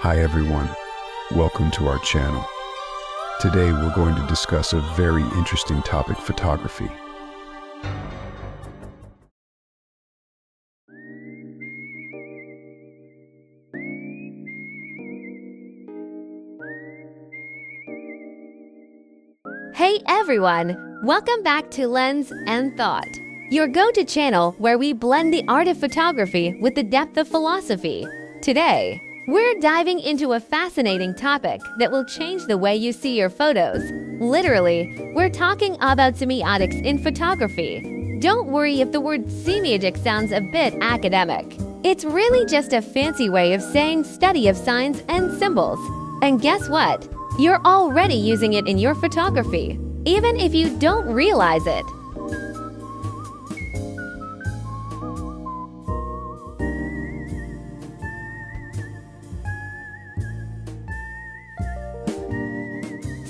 Hi everyone, welcome to our channel. Today we're going to discuss a very interesting topic, photography. Hey everyone! Welcome back to Lens and Thought, your go-to channel where we blend the art of photography with the depth of philosophy. Today, we're diving into a fascinating topic that will change the way you see your photos. Literally, we're talking about semiotics in photography. Don't worry if the word semiotics sounds a bit academic. It's really just a fancy way of saying study of signs and symbols. And guess what? You're already using it in your photography, even if you don't realize it.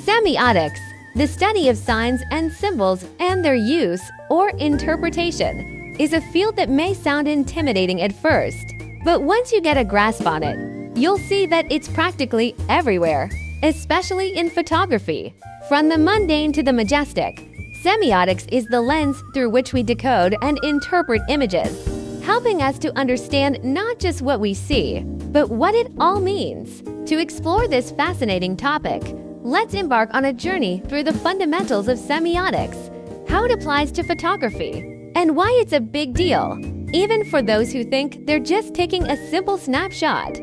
Semiotics, the study of signs and symbols and their use or interpretation, is a field that may sound intimidating at first, but once you get a grasp on it, you'll see that it's practically everywhere, especially in photography. From the mundane to the majestic, semiotics is the lens through which we decode and interpret images, helping us to understand not just what we see, but what it all means. To explore this fascinating topic, let's embark on a journey through the fundamentals of semiotics, how it applies to photography, and why it's a big deal, even for those who think they're just taking a simple snapshot.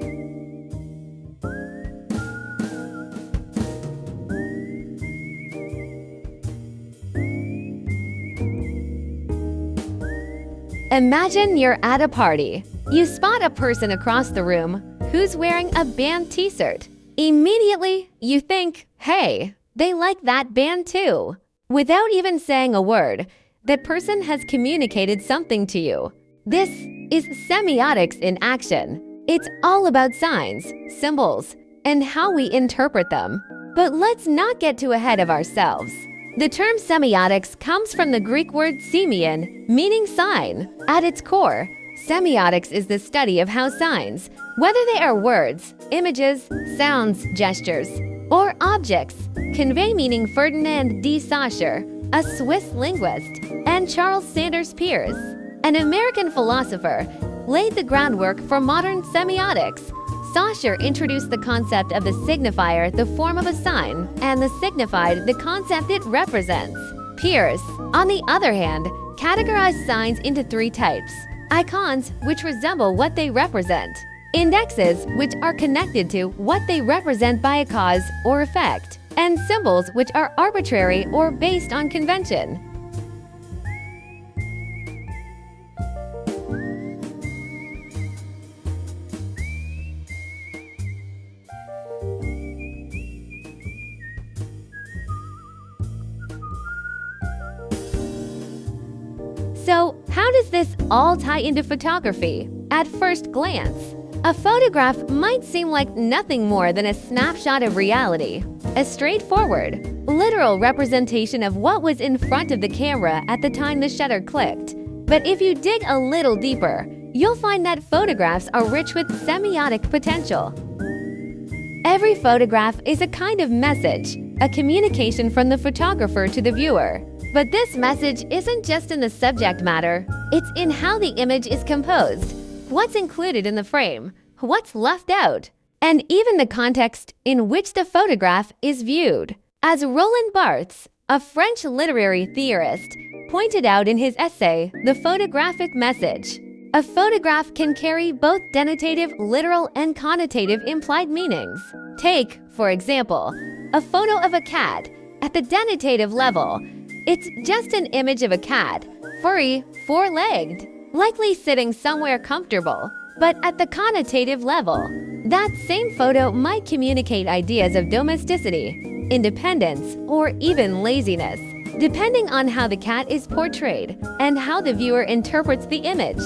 Imagine you're at a party. You spot a person across the room who's wearing a band t-shirt. Immediately, you think, hey, they like that band too. Without even saying a word, that person has communicated something to you. This is semiotics in action. It's all about signs, symbols, and how we interpret them. But let's not get too ahead of ourselves. The term semiotics comes from the Greek word semeion, meaning sign. At its core, semiotics is the study of how signs, whether they are words, images, sounds, gestures, or objects, convey meaning. Ferdinand de Saussure, a Swiss linguist, and Charles Sanders Peirce, an American philosopher, laid the groundwork for modern semiotics. Saussure introduced the concept of the signifier, the form of a sign, and the signified, the concept it represents. Peirce, on the other hand, categorized signs into three types: icons, which resemble what they represent; indexes, which are connected to what they represent by a cause or effect; and symbols, which are arbitrary or based on convention. So, how does this all tie into photography? At first glance, a photograph might seem like nothing more than a snapshot of reality, a straightforward, literal representation of what was in front of the camera at the time the shutter clicked. But if you dig a little deeper, you'll find that photographs are rich with semiotic potential. Every photograph is a kind of message, a communication from the photographer to the viewer. But this message isn't just in the subject matter, it's in how the image is composed, what's included in the frame, what's left out, and even the context in which the photograph is viewed. As Roland Barthes, a French literary theorist, pointed out in his essay, The Photographic Message, a photograph can carry both denotative, literal, and connotative implied meanings. Take, for example, a photo of a cat. At the denotative level, it's just an image of a cat, furry, four-legged, likely sitting somewhere comfortable. But at the connotative level, that same photo might communicate ideas of domesticity, independence, or even laziness, depending on how the cat is portrayed and how the viewer interprets the image.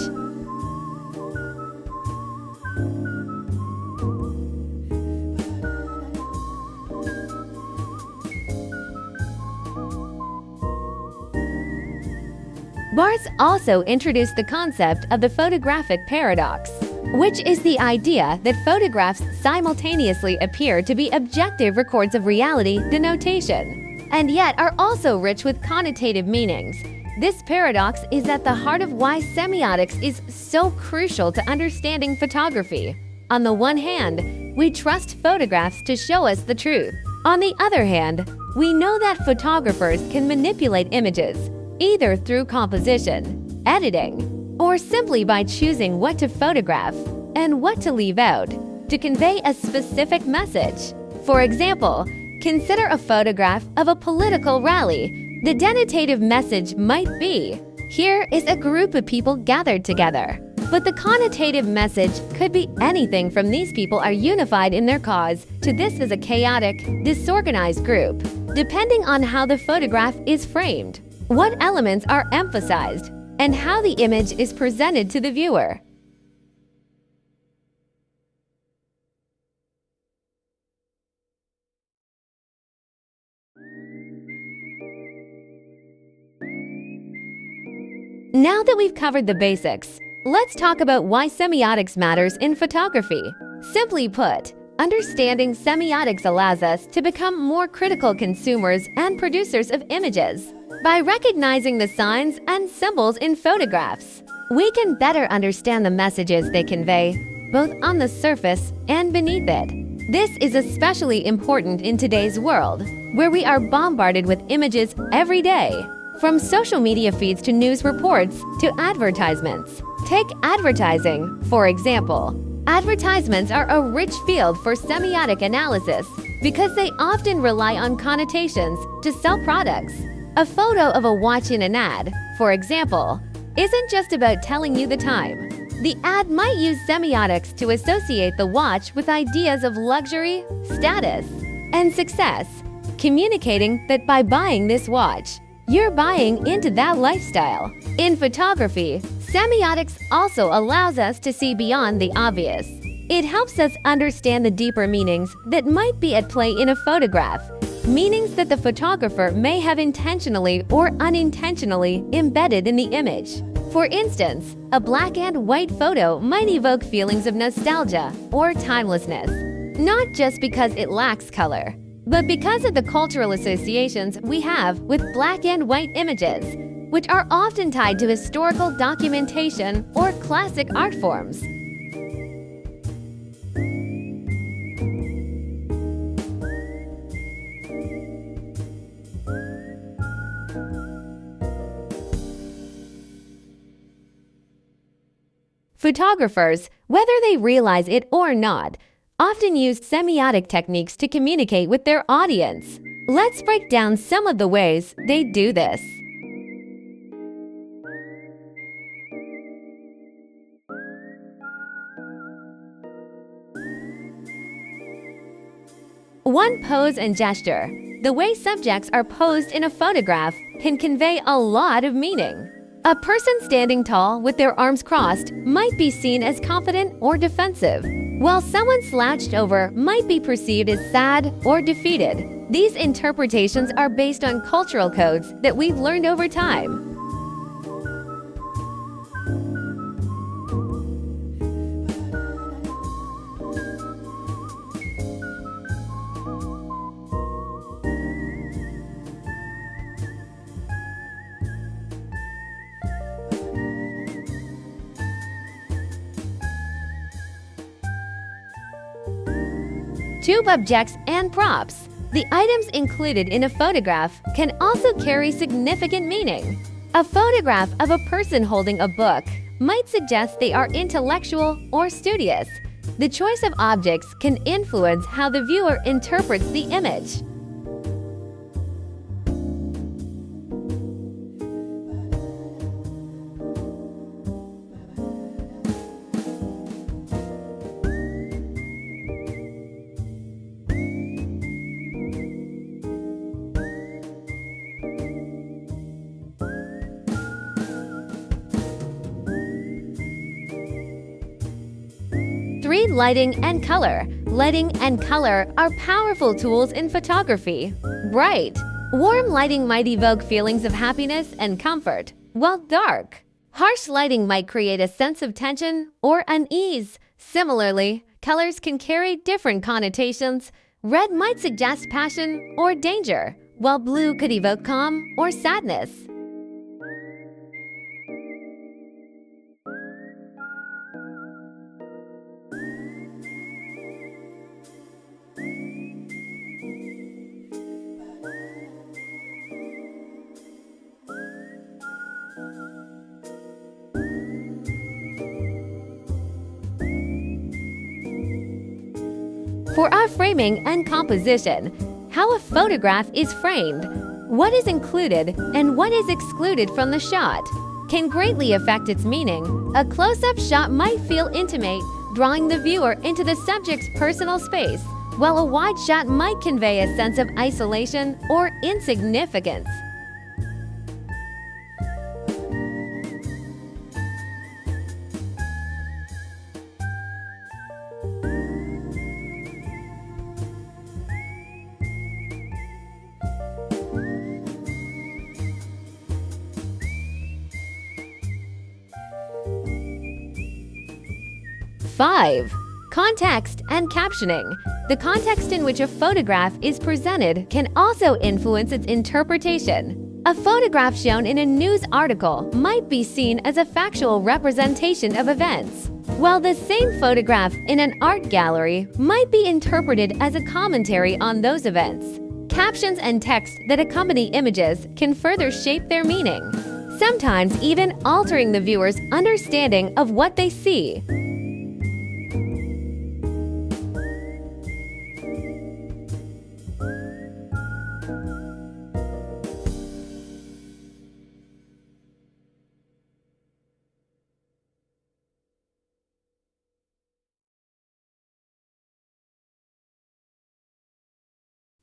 Barthes also introduced the concept of the photographic paradox. which is the idea that photographs simultaneously appear to be objective records of reality denotation, and yet are also rich with connotative meanings. This paradox is at the heart of why semiotics is so crucial to understanding photography. On the one hand, we trust photographs to show us the truth. On the other hand, we know that photographers can manipulate images, either through composition, editing, or simply by choosing what to photograph and what to leave out to convey a specific message. For example, consider a photograph of a political rally. The denotative message might be, "Here is a group of people gathered together." But the connotative message could be anything from "These people are unified in their cause" to "This is a chaotic, disorganized group," depending on how the photograph is framed, what elements are emphasized, and how the image is presented to the viewer. Now that we've covered the basics, let's talk about why semiotics matters in photography. Simply put, understanding semiotics allows us to become more critical consumers and producers of images. By recognizing the signs and symbols in photographs, we can better understand the messages they convey, both on the surface and beneath it. This is especially important in today's world, where we are bombarded with images every day. From social media feeds to news reports to advertisements. Take advertising, for example. Advertisements are a rich field for semiotic analysis because they often rely on connotations to sell products. A photo of a watch in an ad, for example, isn't just about telling you the time. The ad might use semiotics to associate the watch with ideas of luxury, status, and success, communicating that by buying this watch, you're buying into that lifestyle. In photography, semiotics also allows us to see beyond the obvious. It helps us understand the deeper meanings that might be at play in a photograph, meanings that the photographer may have intentionally or unintentionally embedded in the image. For instance, a black and white photo might evoke feelings of nostalgia or timelessness, not just because it lacks color, but because of the cultural associations we have with black and white images, which are often tied to historical documentation or classic art forms. Photographers, whether they realize it or not, often use semiotic techniques to communicate with their audience. Let's break down some of the ways they do this. One, pose and gesture. The way subjects are posed in a photograph can convey a lot of meaning. A person standing tall with their arms crossed might be seen as confident or defensive, while someone slouched over might be perceived as sad or defeated. These interpretations are based on cultural codes that we've learned over time. Tube objects and props. The items included in a photograph can also carry significant meaning. A photograph of a person holding a book might suggest they are intellectual or studious. The choice of objects can influence how the viewer interprets the image. Three, lighting and color. Lighting and color are powerful tools in photography. Bright, warm lighting might evoke feelings of happiness and comfort, while dark, Harsh lighting might create a sense of tension or unease. Similarly, colors can carry different connotations. Red might suggest passion or danger, while blue could evoke calm or sadness. For our framing and composition, how a photograph is framed, what is included and what is excluded from the shot, can greatly affect its meaning. A close-up shot might feel intimate, drawing the viewer into the subject's personal space, while a wide shot might convey a sense of isolation or insignificance. Five, context and captioning. The context in which a photograph is presented can also influence its interpretation. A photograph shown in a news article might be seen as a factual representation of events, while the same photograph in an art gallery might be interpreted as a commentary on those events. Captions and text that accompany images can further shape their meaning, sometimes even altering the viewer's understanding of what they see.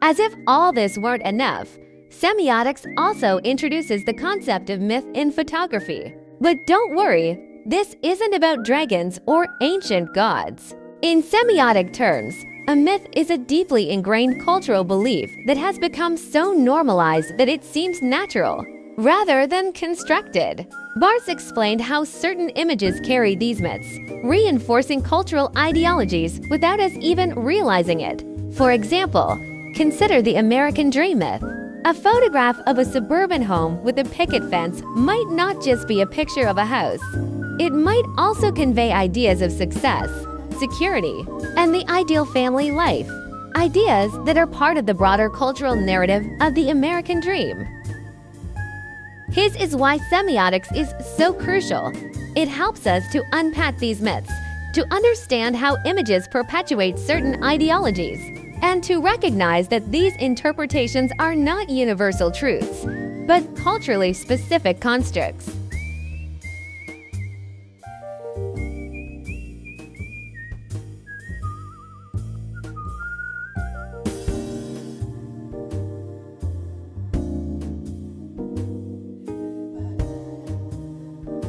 As if all this weren't enough, semiotics also introduces the concept of myth in photography. But don't worry, this isn't about dragons or ancient gods. In semiotic terms, a myth is a deeply ingrained cultural belief that has become so normalized that it seems natural, rather than constructed. Barthes explained how certain images carry these myths, reinforcing cultural ideologies without us even realizing it. For example, consider the American dream myth. A photograph of a suburban home with a picket fence might not just be a picture of a house. It might also convey ideas of success, security, and the ideal family life, ideas that are part of the broader cultural narrative of the American dream. His is why semiotics is so crucial. It helps us to unpack these myths, to understand how images perpetuate certain ideologies, and to recognize that these interpretations are not universal truths, but culturally specific constructs.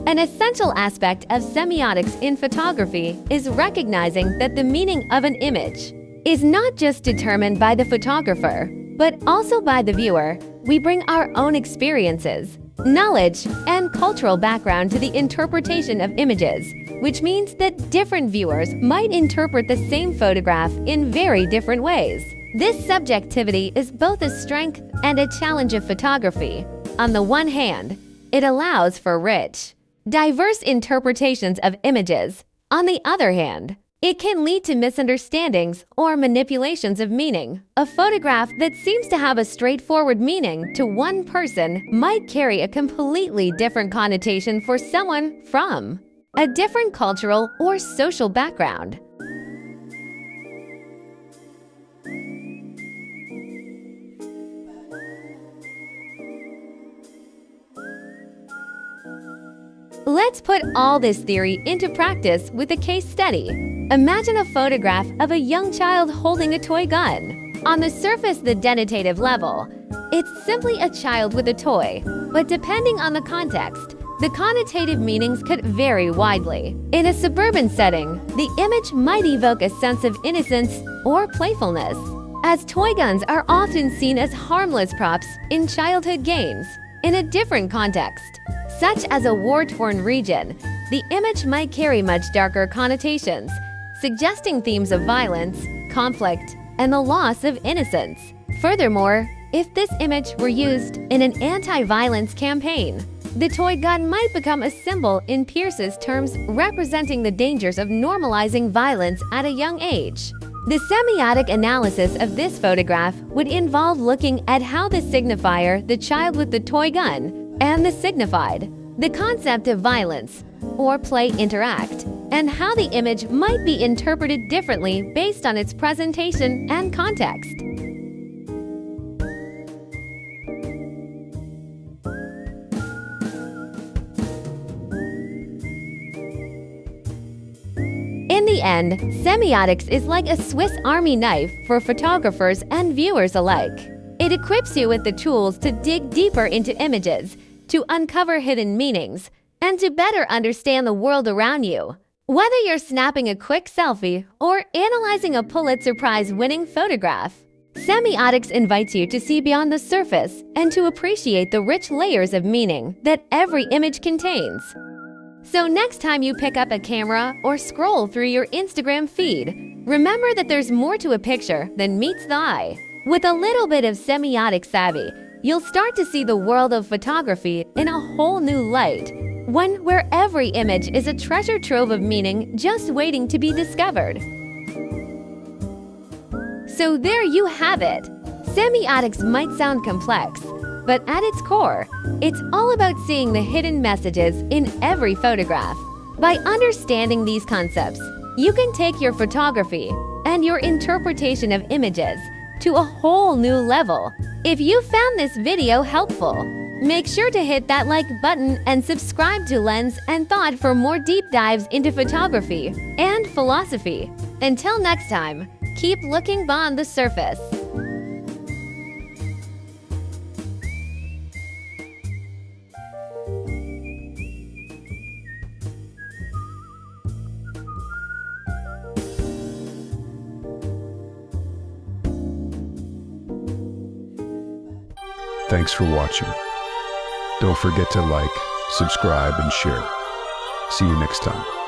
An essential aspect of semiotics in photography is recognizing that the meaning of an image is not just determined by the photographer, but also by the viewer. We bring our own experiences, knowledge, and cultural background to the interpretation of images, which means that different viewers might interpret the same photograph in very different ways. This subjectivity is both a strength and a challenge of photography. On the one hand, it allows for rich, diverse interpretations of images. On the other hand, it can lead to misunderstandings or manipulations of meaning. A photograph that seems to have a straightforward meaning to one person might carry a completely different connotation for someone from a different cultural or social background. Let's put all this theory into practice with a case study. Imagine a photograph of a young child holding a toy gun. On the surface, the denotative level, it's simply a child with a toy, but depending on the context, the connotative meanings could vary widely. In a suburban setting, the image might evoke a sense of innocence or playfulness, as toy guns are often seen as harmless props in childhood games. In a different context, such as a war-torn region, the image might carry much darker connotations, suggesting themes of violence, conflict, and the loss of innocence. Furthermore, if this image were used in an anti-violence campaign, the toy gun might become a symbol in Pierce's terms, representing the dangers of normalizing violence at a young age. The semiotic analysis of this photograph would involve looking at how the signifier, the child with the toy gun, and the signified, the concept of violence, or play interact, and how the image might be interpreted differently based on its presentation and context. In the end, semiotics is like a Swiss Army knife for photographers and viewers alike. It equips you with the tools to dig deeper into images, to uncover hidden meanings, and to better understand the world around you. Whether you're snapping a quick selfie or analyzing a Pulitzer Prize-winning photograph, semiotics invites you to see beyond the surface and to appreciate the rich layers of meaning that every image contains. So next time you pick up a camera or scroll through your Instagram feed, remember that there's more to a picture than meets the eye. With a little bit of semiotic savvy, you'll start to see the world of photography in a whole new light, one where every image is a treasure trove of meaning just waiting to be discovered. So there you have it. Semiotics might sound complex, but at its core, it's all about seeing the hidden messages in every photograph. By understanding these concepts, you can take your photography and your interpretation of images to a whole new level. If you found this video helpful, make sure to hit that like button and subscribe to Lens and Thought for more deep dives into photography and philosophy. Until next time, keep looking beyond the surface. Thanks for watching. Don't forget to like, subscribe, and share. See you next time.